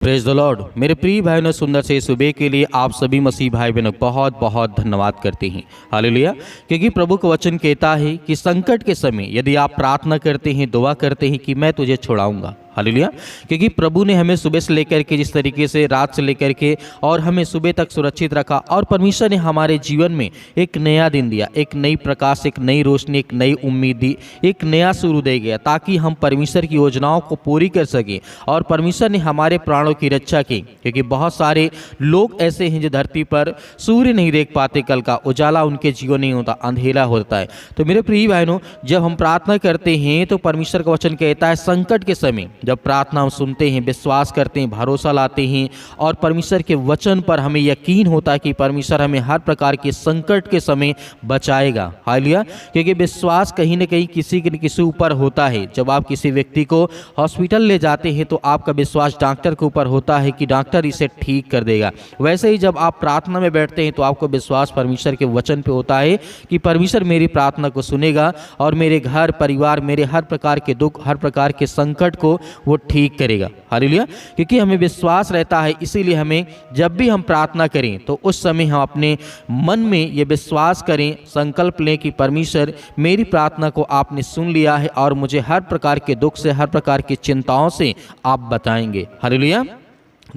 Praise the Lord. मेरे प्रिय भाइयों ने सुंदर से सुबह के लिए आप सभी मसीह भाई बहनों को बहुत बहुत धन्यवाद करते हैं। हालेलुया। क्योंकि प्रभु का वचन कहता है कि संकट के समय यदि आप प्रार्थना करते हैं, दुआ करते हैं कि मैं तुझे छुड़ाऊंगा। हालेलुया। क्योंकि प्रभु ने हमें सुबह से लेकर के जिस तरीके से रात से लेकर के और हमें सुबह तक सुरक्षित रखा, और परमेश्वर ने हमारे जीवन में एक नया दिन दिया, एक नई प्रकाश, एक नई रोशनी, एक नई उम्मीद दी, एक नया शुरू दे गया ताकि हम परमेश्वर की योजनाओं को पूरी कर सकें। और परमेश्वर ने हमारे प्राणों की रक्षा की। क्योंकि बहुत सारे लोग ऐसे हैं जो धरती पर सूर्य नहीं देख पाते, कल का उजाला उनके जीवन नहीं होता, अंधेरा होता है। तो मेरे प्रिय बहनों, जब हम प्रार्थना करते हैं तो परमेश्वर का वचन कहता है संकट के समय जब प्रार्थना हम सुनते हैं, विश्वास करते हैं, भरोसा लाते हैं और परमेश्वर के वचन पर हमें यकीन होता है कि परमेश्वर हमें हर प्रकार के संकट के समय बचाएगा। हालेलुया। क्योंकि विश्वास कहीं न कहीं किसी न किसी ऊपर होता है। जब आप किसी व्यक्ति को हॉस्पिटल ले जाते हैं तो आपका विश्वास डॉक्टर के ऊपर होता है कि डॉक्टर इसे ठीक कर देगा। वैसे ही जब आप प्रार्थना में बैठते हैं तो आपको विश्वास परमेश्वर के वचन पे होता है कि परमेश्वर मेरी प्रार्थना को सुनेगा और मेरे घर परिवार, मेरे हर प्रकार के दुख, हर प्रकार के संकट को वो ठीक करेगा। हालेलुया। क्योंकि हमें विश्वास रहता है, इसीलिए हमें जब भी हम प्रार्थना करें तो उस समय हम अपने मन में ये विश्वास करें, संकल्प लें कि परमेश्वर मेरी प्रार्थना को आपने सुन लिया है और मुझे हर प्रकार के दुख से, हर प्रकार की चिंताओं से आप बताएंगे। हालेलुया।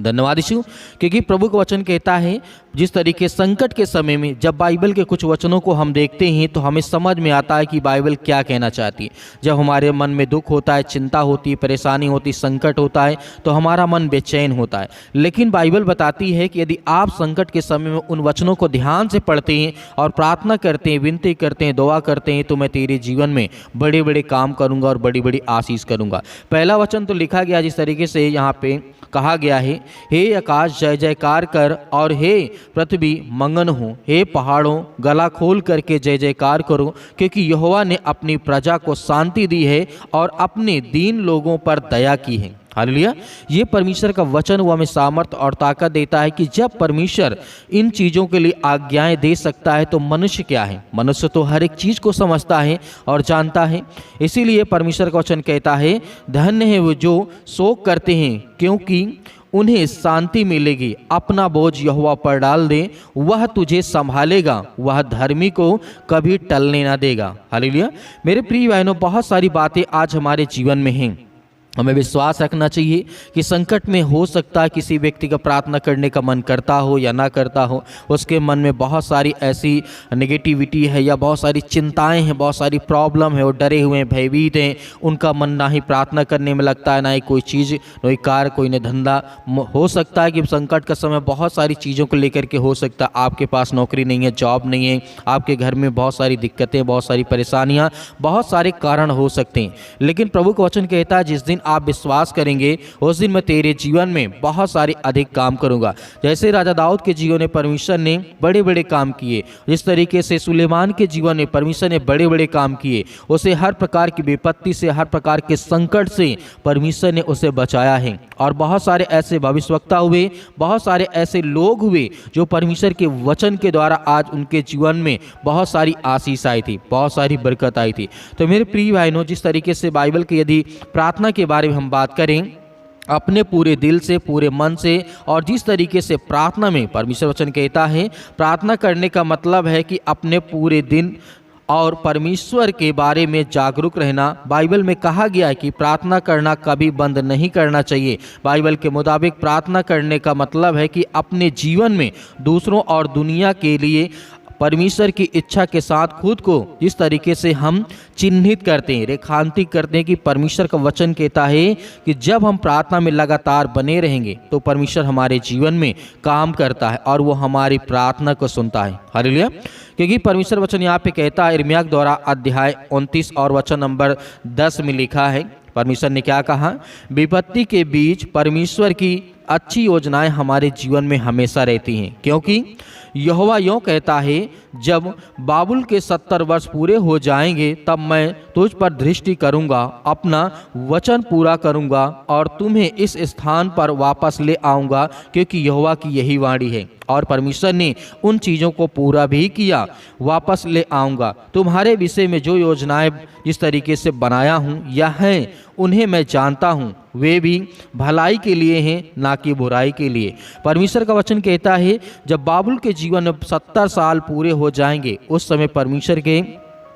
धन्यवाद यीशु। क्योंकि प्रभु का वचन कहता है जिस तरीके संकट के समय में जब बाइबल के कुछ वचनों को हम देखते हैं तो हमें समझ में आता है कि बाइबल क्या कहना चाहती है। जब हमारे मन में दुख होता है, चिंता होती है, परेशानी होती, संकट होता है तो हमारा मन बेचैन होता है। लेकिन बाइबल बताती है कि यदि आप संकट के समय में उन वचनों को ध्यान से पढ़ते हैं और प्रार्थना करते हैं, विनती करते हैं, दुआ करते हैं तो मैं तेरे जीवन में बड़े बड़े काम करूँगा और बड़ी बड़ी आशीष करूँगा। पहला वचन तो लिखा गया जिस तरीके से यहाँ पे कहा गया है, हे आकाश जय जयकार कर और हे पृथ्वी मगन हो, हे पहाड़ों गला खोल करके जय जयकार करो, क्योंकि यहोवा ने अपनी प्रजा को शांति दी है और अपने दीन लोगों पर दया की है। हालेलुया। ये परमेश्वर का वचन वो हमें सामर्थ और ताकत देता है कि जब परमेश्वर इन चीज़ों के लिए आज्ञाएं दे सकता है तो मनुष्य क्या है। मनुष्य तो हर एक चीज़ को समझता है और जानता है। इसीलिए परमेश्वर का वचन कहता है धन्य है वो जो शोक करते हैं क्योंकि उन्हें शांति मिलेगी। अपना बोझ यहोवा पर डाल दे, वह तुझे संभालेगा, वह धर्मी को कभी टलने ना देगा। हालेलुया। मेरे प्रिय बहनों, बहुत सारी बातें आज हमारे जीवन में हैं। हमें विश्वास रखना चाहिए कि संकट में हो सकता है किसी व्यक्ति का प्रार्थना करने का मन करता हो या ना करता हो, उसके मन में बहुत सारी ऐसी नेगेटिविटी है या बहुत सारी चिंताएं हैं, बहुत सारी प्रॉब्लम है, वो डरे हुए हैं, भयभीत हैं, उनका मन ना ही प्रार्थना करने में लगता है, ना ही कोई चीज़, कोई कार्य, कोई न धंधा। हो सकता है कि संकट का समय बहुत सारी चीज़ों को लेकर के हो सकता है आपके पास नौकरी नहीं है, जॉब नहीं है, आपके घर में बहुत सारी दिक्कतें, बहुत सारी परेशानियाँ, बहुत सारे कारण हो सकते हैं। लेकिन प्रभु का वचन कहता है जिस दिन आप विश्वास करेंगे उस दिन मैं तेरे जीवन में बहुत सारे अधिक काम करूंगा। जैसे राजा दाऊद के जीवन में परमेश्वर ने बड़े बड़े काम किए, जिस तरीके से सुलेमान के जीवन में परमेश्वर ने बड़े बड़े काम किए, उसे हर प्रकार की विपत्ति से, हर प्रकार के संकट से परमेश्वर ने उसे बचाया है। और बहुत सारे ऐसे भविष्यवक्ता हुए, बहुत सारे ऐसे लोग हुए जो परमेश्वर के वचन के द्वारा आज उनके जीवन में बहुत सारी आशीष आई थी, बहुत सारी बरकत आई थी। तो मेरे प्रिय भाइयों, जिस तरीके से बाइबल के यदि प्रार्थना के बारे में हम बात करें अपने पूरे दिल से, पूरे मन से, और जिस तरीके से प्रार्थना में परमेश्वर वचन कहता है प्रार्थना करने का मतलब है कि अपने पूरे दिन और परमेश्वर के बारे में जागरूक रहना। बाइबल में कहा गया है कि प्रार्थना करना कभी बंद नहीं करना चाहिए। बाइबल के मुताबिक प्रार्थना करने का मतलब है कि अपने जीवन में दूसरों और दुनिया के लिए परमेश्वर की इच्छा के साथ खुद को जिस तरीके से हम चिन्हित करते हैं, रेखांकित करते हैं कि परमेश्वर का वचन कहता है कि जब हम प्रार्थना में लगातार बने रहेंगे तो परमेश्वर हमारे जीवन में काम करता है और वो हमारी प्रार्थना को सुनता है। हालेलुया। क्योंकि परमेश्वर वचन यहाँ पे कहता है इर्मिया द्वारा अध्याय 29 और वचन नंबर 10 में लिखा है, परमेश्वर ने क्या कहा, विपत्ति के बीच परमेश्वर की अच्छी योजनाएं हमारे जीवन में हमेशा रहती हैं, क्योंकि यहोवा यूँ कहता है जब बाबुल के 70 वर्ष पूरे हो जाएंगे तब मैं तुझ पर दृष्टि करूंगा, अपना वचन पूरा करूंगा और तुम्हें इस स्थान पर वापस ले आऊंगा, क्योंकि यहोवा की यही वाणी है। और परमेश्वर ने उन चीज़ों को पूरा भी किया। वापस ले आऊँगा। तुम्हारे विषय में जो योजनाएं जिस तरीके से बनाया हूँ या हैं उन्हें मैं जानता हूँ, वे भी भलाई के लिए हैं, ना कि बुराई के लिए। परमेश्वर का वचन कहता है जब बाबुल के जीवन में 70 साल पूरे हो जाएंगे, उस समय परमेश्वर के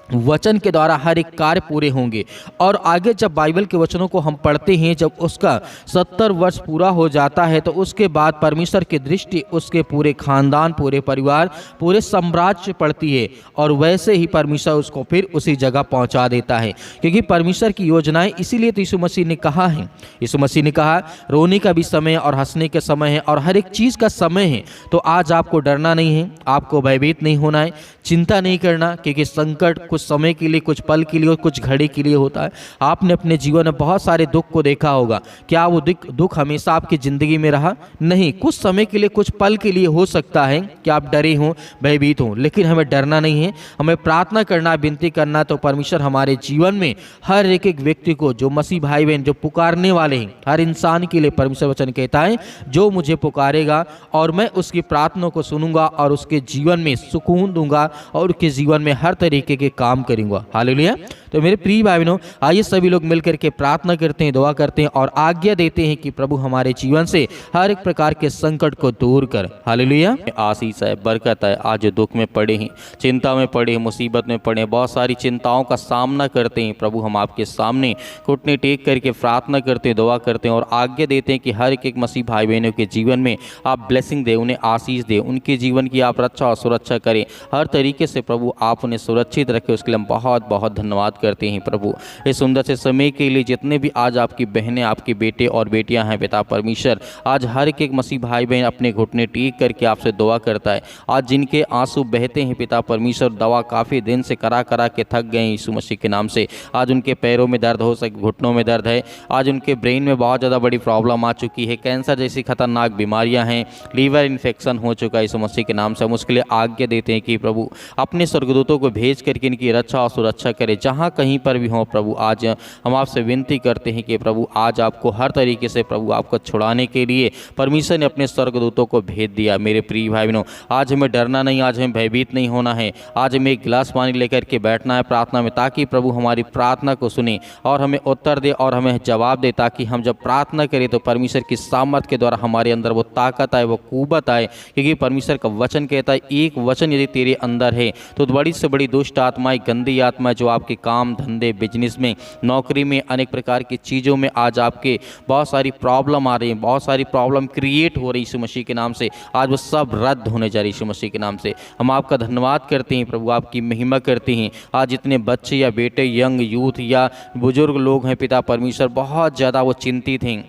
वचन के द्वारा हर एक कार्य पूरे होंगे। और आगे जब बाइबल के वचनों को हम पढ़ते हैं, जब उसका 70 वर्ष पूरा हो जाता है तो उसके बाद परमेश्वर की दृष्टि उसके पूरे खानदान, पूरे परिवार, पूरे साम्राज्य पड़ती है और वैसे ही परमेश्वर उसको फिर उसी जगह पहुंचा देता है। क्योंकि परमेश्वर की योजनाएं, इसीलिए तो यीशु मसीह ने कहा है, यीशु मसीह ने कहा रोने का भी समय और हंसने का समय है और हर एक चीज़ का समय है। तो आज आपको डरना नहीं है, आपको भयभीत नहीं होना है, चिंता नहीं करना, क्योंकि संकट कुछ समय के लिए, कुछ पल के लिए और कुछ घड़ी के लिए होता है। आपने अपने जीवन में बहुत सारे दुख को देखा होगा। क्या वो दुख हमेशा आपकी ज़िंदगी में रहा? नहीं, कुछ समय के लिए, कुछ पल के लिए हो सकता है कि आप डरे हों, भयभीत हों, लेकिन हमें डरना नहीं है। हमें प्रार्थना करना, विनती करना। तो परमेश्वर हमारे जीवन में हर एक व्यक्ति को, जो मसीह भाई बहन जो पुकारने वाले हैं, हर इंसान के लिए परमेश्वर वचन कहता है जो मुझे पुकारेगा और मैं उसकी प्रार्थना को सुनूंगा और उसके जीवन में सुकून दूंगा और उसके जीवन में हर तरीके के काम करूंगा। हालेलुया। तो मेरे प्रिय भाई बहनों, आइए सभी लोग मिलकर के प्रार्थना करते हैं, दुआ करते हैं और आज्ञा देते हैं कि प्रभु हमारे जीवन से हर एक प्रकार के संकट को दूर कर। हालेलुया। आशीष है, बरकत है। आज दुख में पड़े हैं, चिंता में पड़े हैं, मुसीबत में पड़े हैं, बहुत सारी चिंताओं का सामना करते हैं, प्रभु हम आपके सामने घुटने टेक करके प्रार्थना करते हैं, दुआ करते हैं और आज्ञा देते हैं कि हर एक मसीह भाई बहनों के जीवन में आप ब्लेसिंग दे, उन्हें आशीष दे, उनके जीवन की आप रक्षा और सुरक्षा करें। हर तरीके से प्रभु आप उन्हें सुरक्षित रखें, उसके लिए हम बहुत बहुत धन्यवाद करते हैं प्रभु। इस सुंदर से समय के लिए जितने भी आज आपकी बहनें, आपके बेटे और बेटियां हैं पिता परमेश्वर, आज हर एक मसीह भाई बहन अपने घुटने टेक करके आपसे दुआ करता है। आज जिनके आंसू बहते हैं पिता परमेश्वर, दवा काफ़ी दिन से करा के थक गए हैं यीशु मसीह के नाम से। आज उनके पैरों में दर्द हो सके, घुटनों में दर्द है, आज उनके ब्रेन में बहुत ज़्यादा बड़ी प्रॉब्लम आ चुकी है, कैंसर जैसी खतरनाक बीमारियां हैं, लीवर इन्फेक्शन हो चुका है यीशु मसीह के नाम से। हम उसके लिए आज्ञा देते हैं कि प्रभु अपने स्वर्गदूतों को भेज करके इनकी रक्षा और सुरक्षा करे जहाँ कहीं पर भी हो। प्रभु आज हम आपसे विनती करते हैं कि प्रभु आज आपको हर तरीके से प्रभु आपको छुड़ाने के लिए परमेश्वर ने अपने स्वर्गदूतों को भेज दिया। मेरे प्रिय भाई बहनों, आज हमें डरना नहीं, आज हमें भयभीत नहीं होना है। आज हमें एक गिलास पानी लेकर के बैठना है प्रार्थना में, ताकि प्रभु हमारी प्रार्थना को सुने और हमें उत्तर दे और हमें जवाब दे, ताकि हम जब प्रार्थना करें तो परमेश्वर की सामर्थ के द्वारा हमारे अंदर वो ताकत आए, वो कुव्वत आए। क्योंकि परमेश्वर का वचन कहता है एक वचन यदि तेरे अंदर है तो बड़ी से बड़ी दुष्ट आत्माएं, गंदी आत्माएं जो आपके काम धंधे, बिजनेस में, नौकरी में, अनेक प्रकार की चीज़ों में आज आपके बहुत सारी प्रॉब्लम आ रही हैं, बहुत सारी प्रॉब्लम क्रिएट हो रही यीशु मसीह के नाम से, आज वो सब रद्द होने जा रही यीशु मसीह के नाम से। हम आपका धन्यवाद करते हैं प्रभु, आपकी महिमा करते हैं। आज जितने बच्चे या बेटे, यंग यूथ या बुजुर्ग लोग हैं पिता परमेश्वर, बहुत ज़्यादा वो चिंतित हैं,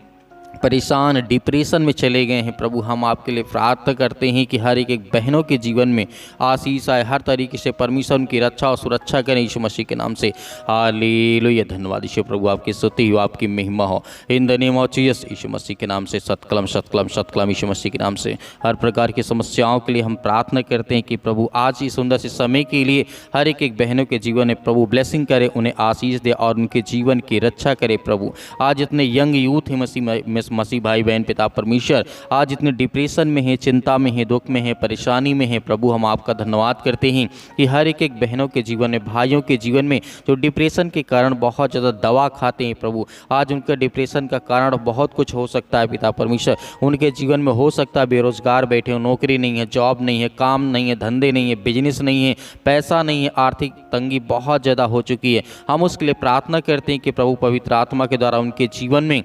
परेशान, डिप्रेशन में चले गए हैं प्रभु, हम आपके लिए प्रार्थना करते हैं कि हर एक बहनों के जीवन में आशीष आए, हर तरीके से परमेश्वर उनकी रक्षा और सुरक्षा करें यीशु मसीह के नाम से। हालेलुया। धन्यवाद यीशु प्रभु, आपकी स्तुति हो, आपकी महिमा हो। In the name of Jesus Yeshu Masih के नाम से सतकलम सतकलम सतकलम यीशु मसीह के नाम से। हर प्रकार की समस्याओं के लिए हम प्रार्थना करते हैं कि प्रभु आज इस सुंदर से समय के लिए हर एक बहनों के जीवन में प्रभु ब्लेसिंग करे, उन्हें आशीष दे और उनके जीवन की रक्षा करे प्रभु। आज इतने यंग यूथ हैं मसीह भाई बहन पिता परमेश्वर, आज इतने डिप्रेशन में है, चिंता में है, दुख में है, परेशानी में है प्रभु, हम आपका धन्यवाद करते हैं कि हर एक बहनों के जीवन में, भाइयों के जीवन में जो डिप्रेशन के कारण बहुत ज़्यादा दवा खाते हैं प्रभु, आज उनका डिप्रेशन का कारण बहुत कुछ हो सकता है पिता परमेश्वर। उनके जीवन में हो सकता है बेरोजगार बैठे हो, नौकरी नहीं है, जॉब नहीं है, काम नहीं है, धंधे नहीं है, बिजनेस नहीं है, पैसा नहीं है, आर्थिक तंगी बहुत ज़्यादा हो चुकी है। हम उसके लिए प्रार्थना करते हैं कि प्रभु पवित्र आत्मा के द्वारा उनके जीवन में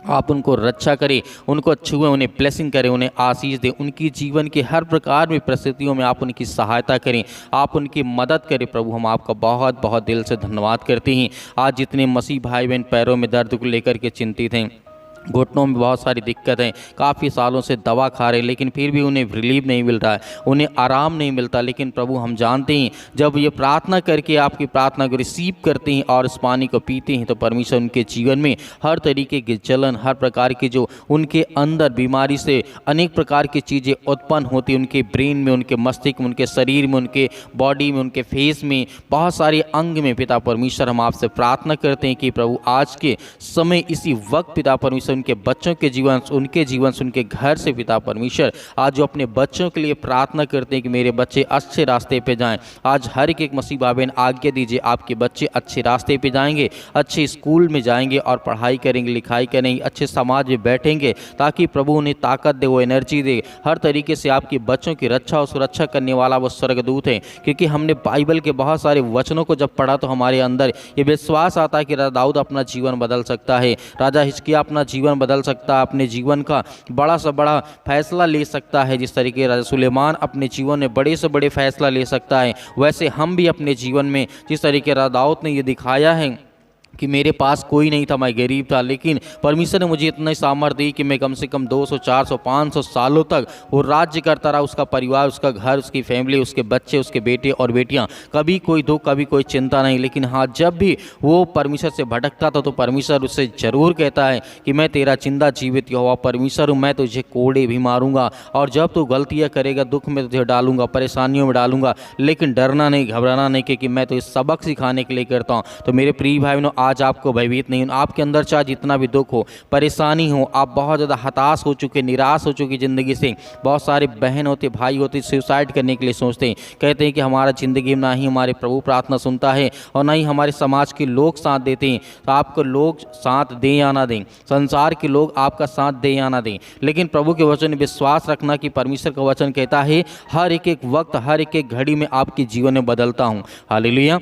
आप उनको रक्षा करें, उनको छुए, उन्हें ब्लेसिंग करें, उन्हें आशीष दें, उनकी जीवन के हर प्रकार में परिस्थितियों में आप उनकी सहायता करें, आप उनकी मदद करें प्रभु। हम आपका बहुत बहुत दिल से धन्यवाद करते हैं। आज जितने मसीह भाई बहन पैरों में दर्द को लेकर के चिंतित हैं, घुटनों में बहुत सारी दिक्कतें, काफ़ी सालों से दवा खा रहे लेकिन फिर भी उन्हें रिलीफ नहीं मिल रहा है, उन्हें आराम नहीं मिलता, लेकिन प्रभु हम जानते हैं जब ये प्रार्थना करके आपकी प्रार्थना को रिसीव करते हैं और इस पानी को पीते हैं तो परमेश्वर उनके जीवन में हर तरीके की जलन, हर प्रकार की जो उनके अंदर बीमारी से अनेक प्रकार की चीज़ें उत्पन्न होती, उनके ब्रेन में, उनके मस्तिष्क में, उनके शरीर में, उनके बॉडी में, उनके फेस में, बहुत सारे अंग में पिता परमेश्वर हम आपसे प्रार्थना करते हैं कि प्रभु आज के समय इसी वक्त पिता परमेश्वर उनके बच्चों के जीवन से, उनके घर से पिता परमेश्वर आज जो अपने बच्चों के लिए प्रार्थना करते हैं कि मेरे बच्चे अच्छे रास्ते पे जाएं, आज हर एक मसीह भाई बहन आज्ञा दीजिए आपके बच्चे अच्छे रास्ते पे जाएंगे, अच्छे स्कूल में जाएंगे और पढ़ाई करेंगे, लिखाई करेंगे, अच्छे समाज में बैठेंगे, ताकि प्रभु उन्हें ताकत दे, वो एनर्जी दे। हर तरीके से आपके बच्चों की रक्षा और सुरक्षा करने वाला वो स्वर्गदूत है। क्योंकि हमने बाइबल के बहुत सारे वचनों को जब पढ़ा तो हमारे अंदर ये विश्वास आता है कि राजा दाऊद अपना जीवन बदल सकता है, राजा हिजकिय्याह अपना जीवन बदल सकता है, अपने जीवन का बड़ा से बड़ा फैसला ले सकता है। जिस तरीके राजा सुलेमान अपने जीवन में बड़े से बड़े फैसला ले सकता है, वैसे हम भी अपने जीवन में जिस तरीके राजा दाऊद ने ये दिखाया है कि मेरे पास कोई नहीं था, मैं गरीब था, लेकिन परमेश्वर ने मुझे इतनी सामर्थ्य दी कि मैं कम से कम 200, 400, 500 सालों तक वो राज्य करता रहा। उसका परिवार, उसका घर, उसकी फैमिली, उसके बच्चे, उसके बेटे और बेटियां, कभी कोई दुख, कभी कोई चिंता नहीं। लेकिन हाँ, जब भी वो परमेश्वर से भटकता था तो परमेश्वर उससे ज़रूर कहता है कि मैं तेरा जिंदा जीवित यहोवा परमेश्वर हूँ, मैं तुझे कोड़े भी मारूंगा और जब तू गलतियाँ करेगा दुख में तुझे डालूंगा, परेशानियों में डालूंगा, लेकिन डरना नहीं, घबराना नहीं, क्योंकि मैं तो इस सबक सिखाने के लिए करता हूँ। तो मेरे प्रिय भाई बहनों, आज आपको भयभीत नहीं, आपके अंदर चाहे जितना भी दुख हो, परेशानी हो, आप बहुत ज़्यादा हताश हो चुके, निराश हो चुकी ज़िंदगी से। बहुत सारे बहन होते, भाई होते सुसाइड करने के लिए सोचते हैं, कहते हैं कि हमारा ज़िंदगी में ना ही हमारे प्रभु प्रार्थना सुनता है और ना ही हमारे समाज के लोग साथ देते हैं। तो आपको लोग साथ दें या ना दें, संसार के लोग आपका साथ दें या ना दें, लेकिन प्रभु के वचन में विश्वास रखना कि परमेश्वर का वचन कहता है हर एक वक्त, हर एक घड़ी में आपके जीवन में बदलता हूँ। हालेलुया।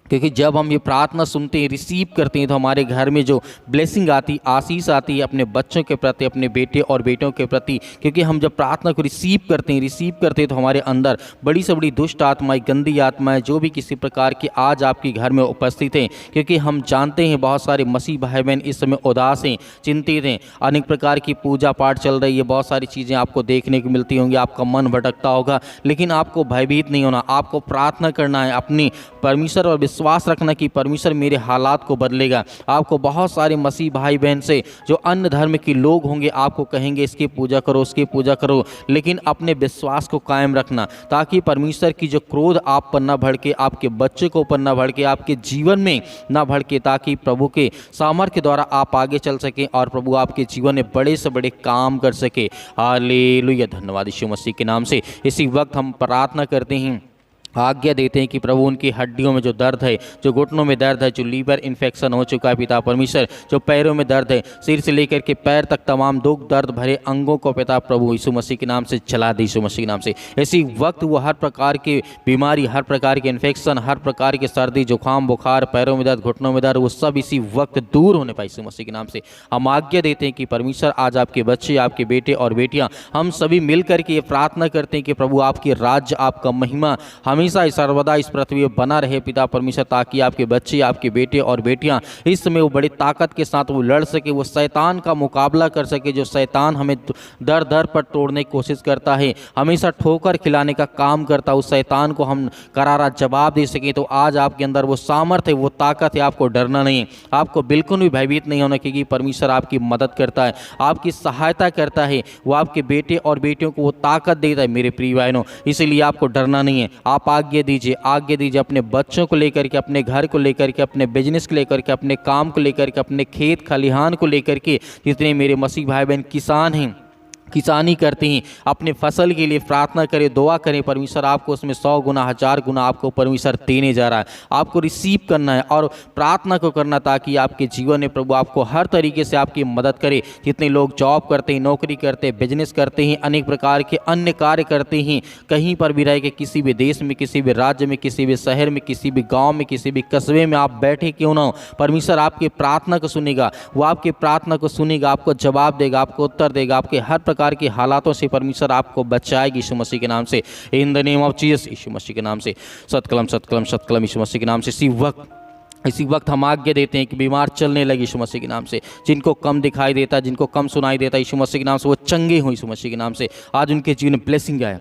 क्योंकि जब हम ये प्रार्थना सुनते हैं, रिसीव करते हैं, तो हमारे घर में जो ब्लेसिंग आती, आशीष आती है अपने बच्चों के प्रति, अपने बेटे और बेटियों के प्रति। क्योंकि हम जब प्रार्थना को रिसीव करते हैं तो हमारे अंदर बड़ी से बड़ी दुष्ट आत्माएं, गंदी आत्माएं, जो भी किसी प्रकार की आज आपके घर में उपस्थित हैं, क्योंकि हम जानते हैं बहुत सारे मसीह भाई बहन इस समय उदास हैं, चिंतित हैं, अनेक प्रकार की पूजा पाठ चल रही है, बहुत सारी चीज़ें आपको देखने को मिलती होंगी, आपका मन भटकता होगा, लेकिन आपको भयभीत नहीं होना, आपको प्रार्थना करना है, अपनी परमेश्वर और विश्वास रखना कि परमेश्वर मेरे हालात को बदलेगा। आपको बहुत सारे मसीह भाई बहन से जो अन्य धर्म के लोग होंगे आपको कहेंगे इसकी पूजा करो, उसकी पूजा करो, लेकिन अपने विश्वास को कायम रखना, ताकि परमेश्वर की जो क्रोध आप पर न भड़के, आपके बच्चे को ऊपर न भड़के, आपके जीवन में न भड़के, ताकि प्रभु के सामर्थ्य के द्वारा आप आगे चल सकें और प्रभु आपके जीवन में बड़े से बड़े काम कर सके। हालेलुया। धन्यवाद यीशु मसीह के नाम से। इसी वक्त हम प्रार्थना करते हैं, आज्ञा देते हैं कि प्रभु उनकी हड्डियों में जो दर्द है, जो घुटनों में दर्द है, जो लीवर इन्फेक्शन हो चुका है पिता परमेश्वर, जो पैरों में दर्द है, सिर से लेकर के पैर तक तमाम दुख दर्द भरे अंगों को पिता प्रभु यीशु मसीह के नाम से चला दे, यीशु मसीह के नाम से। इसी वक्त वो हर प्रकार की बीमारी, हर प्रकार के इन्फेक्शन, हर प्रकार के सर्दी जुकाम बुखार, पैरों में दर्द, घुटनों में दर्द, वो सब इसी वक्त दूर होने पाए यीशु मसीह के नाम से। हम आज्ञा देते हैं कि परमेश्वर आज आपके बच्चे, आपके बेटे और बेटियाँ, हम सभी मिल करके ये प्रार्थना करते हैं कि प्रभु आपकी राज्य, आपका महिमा हमेशा सर्वदा इस पृथ्वी पर बना रहे पिता परमेश्वर, ताकि आपके बच्चे, आपके बेटे और बेटियां इस समय वो बड़ी ताकत के साथ वो लड़ सके, वो शैतान का मुकाबला कर सके, जो शैतान हमें दर दर पर तोड़ने की कोशिश करता है, हमेशा ठोकर खिलाने का काम करता है, उस शैतान को हम करारा जवाब दे सके। तो आज आपके अंदर वो सामर्थ्य है, वो ताकत है, आपको डरना नहीं, आपको बिल्कुल भी भयभीत नहीं होना, क्योंकि परमेश्वर आपकी मदद करता है, आपकी सहायता करता है, वो आपके बेटे और बेटियों को वो ताकत देता है मेरे प्रिय बहनों। इसीलिए आपको डरना नहीं है। आप आज्ञा दीजिए अपने बच्चों को लेकर के, अपने घर को लेकर के, अपने बिजनेस को लेकर के, अपने काम को लेकर के, अपने खेत खलिहान को लेकर के, जितने मेरे मसीह भाई बहन किसान हैं, किसानी करते हैं, अपने फसल के लिए प्रार्थना करें, दुआ करें, परमेश्वर आपको उसमें 100 गुना 1000 गुना आपको परमेश्वर देने जा रहा है। आपको रिसीव करना है और प्रार्थना को करना, ताकि आपके जीवन में प्रभु आपको हर तरीके से आपकी मदद करे। जितने लोग जॉब करते हैं, नौकरी करते हैं, बिजनेस करते हैं, अनेक प्रकार के अन्य कार्य करते हैं, कहीं पर भी रह के, किसी भी देश में, किसी भी राज्य में, किसी भी शहर में, किसी भी गाँव में, किसी भी कस्बे में आप बैठे क्यों ना हो, परमेश्वर आपकी प्रार्थना को सुनेगा, वो आपकी प्रार्थना को सुनेगा, आपको जवाब देगा, आपको उत्तर देगा, आपके हर प्रकार के हालातों से परमेश्वर आपको बचाएगी यीशु मसीह के नाम से, in the name of Jesus, Yeshu Masih के नाम से। सत्कलम सत्कलम सत्कलम यीशु मसीह के नाम से। इसी वक्त हम आज्ञा देते हैं कि बीमार चलने लगे यीशु मसीह के नाम से, जिनको कम दिखाई देता, जिनको कम सुनाई देता, यीशु मसीह के नाम से वो चंगे हों यीशु मसीह के नाम से। आज उनके जीवन में ब्लेसिंग आए,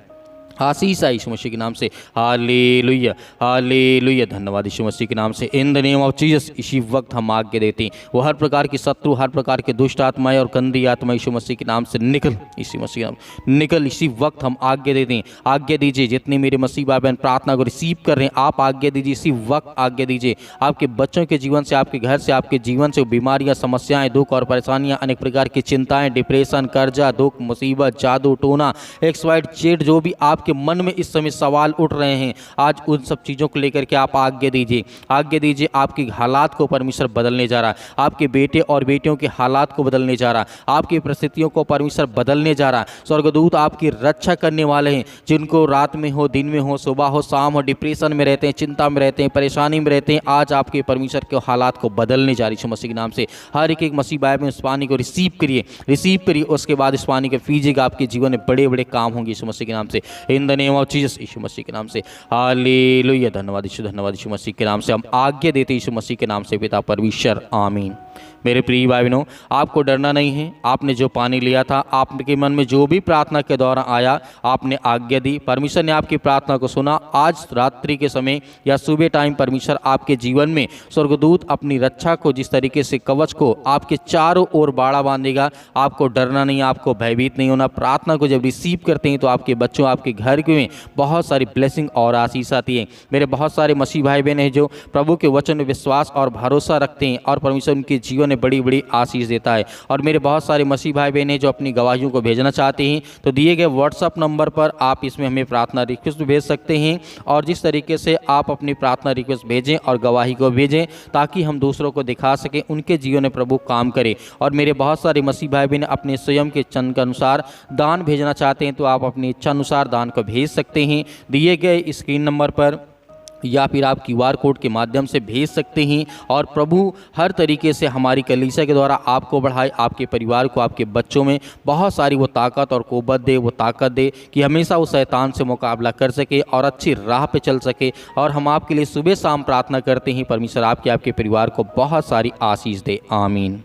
आशीष आई यीशु मसीह के नाम से। हालेलुया हालेलुया, धन्यवाद यीशु मसीह के नाम से। In the name of Jesus इसी वक्त हम आज्ञा देते हैं, वो हर प्रकार की शत्रु, हर प्रकार के दुष्ट आत्माएं और गंदी आत्मा यीशु मसीह के नाम से निकल, यीशु मसीह के नाम निकल। इसी वक्त हम आज्ञा देते हैं। आज्ञा दीजिए जितने मेरे मसीह भाई बहन प्रार्थना को रिसीव कर रहे हैं, आप आज्ञा दीजिए, इसी वक्त आज्ञा दीजिए। आपके बच्चों के जीवन से, आपके घर से, आपके जीवन से बीमारियां, समस्याएं, दुख और परेशानियां, अनेक प्रकार की चिंताएं, डिप्रेशन, कर्जा, दुख, मुसीबत, जादू टोना, XYZ जो भी आपके मन में इस समय सवाल उठ रहे हैं, आज उन सब चीज़ों को लेकर के आप आज्ञा दीजिए। आज्ञा दीजिए, आपकी हालात को परमेश्वर बदलने जा रहा है, आपके बेटे और बेटियों के हालात को बदलने जा रहा है, आपकी परिस्थितियों को परमेश्वर बदलने जा रहा है। स्वर्गदूत आपकी रक्षा करने वाले हैं। जिनको रात में हो, दिन में हो, सुबह हो, शाम हो, डिप्रेशन में रहते हैं, चिंता में रहते हैं, परेशानी में रहते हैं, आज आपके परमेश्वर के हालात को बदलने जा रही है मसीह के नाम से। हर एक मसीह भाई में उस पानी को रिसीव करिए, उसके बाद इस पानी को पीजिएगा। आपके जीवन में बड़े बड़े काम होंगे यीशु मसीह के नाम से। In the name of Jesus Yeshu Masih के नाम से। हालेलुया, धन्यवाद यीशु मसीह के नाम से। हम आज्ञा देते यीशु मसीह के नाम से पिता परमेश्वर, आमीन। मेरे प्रिय भाई बहनों, आपको डरना नहीं है। आपने जो पानी लिया था, आपके मन में जो भी प्रार्थना के दौरान आया, आपने आज्ञा दी, परमेश्वर ने आपकी प्रार्थना को सुना। आज रात्रि के समय या सुबह टाइम परमेश्वर आपके जीवन में स्वर्गदूत अपनी रक्षा को, जिस तरीके से कवच को आपके चारों ओर बाड़ा बांधेगा। आपको डरना नहीं, आपको भयभीत नहीं होना। प्रार्थना को जब रिसीव करते हैं तो आपके बच्चों, आपके घर में बहुत सारी ब्लेसिंग और आशीष आती है। मेरे बहुत सारे मसीह भाई बहन हैं जो प्रभु के वचन में विश्वास और भरोसा रखते हैं और परमेश्वर उनके जीवन में बड़ी बड़ी आशीष देता है। और मेरे बहुत सारे मसीह भाई बहन हैं जो अपनी गवाहियों को भेजना चाहते हैं, तो दिए गए व्हाट्सएप नंबर पर आप इसमें हमें प्रार्थना रिक्वेस्ट भेज सकते हैं। और जिस तरीके से आप अपनी प्रार्थना रिक्वेस्ट भेजें और गवाही को भेजें, ताकि हम दूसरों को दिखा सकें उनके जीवन में प्रभु काम करे। और मेरे बहुत सारे मसीह भाई बहन अपने स्वयं के इच्छा के अनुसार दान भेजना चाहते हैं, तो आप अपनी इच्छा अनुसार दान को भेज सकते हैं दिए गए स्क्रीन नंबर पर, या फिर आप QR कोड के माध्यम से भेज सकते हैं। और प्रभु हर तरीके से हमारी कलीसिया के द्वारा आपको बढ़ाए, आपके परिवार को, आपके बच्चों में बहुत सारी वो ताकत और कुव्वत दे, वो ताकत दे कि हमेशा वो शैतान से मुकाबला कर सके और अच्छी राह पे चल सके। और हम आपके लिए सुबह शाम प्रार्थना करते हैं, परमेश्वर आपके परिवार को बहुत सारी आशीष दे, आमीन।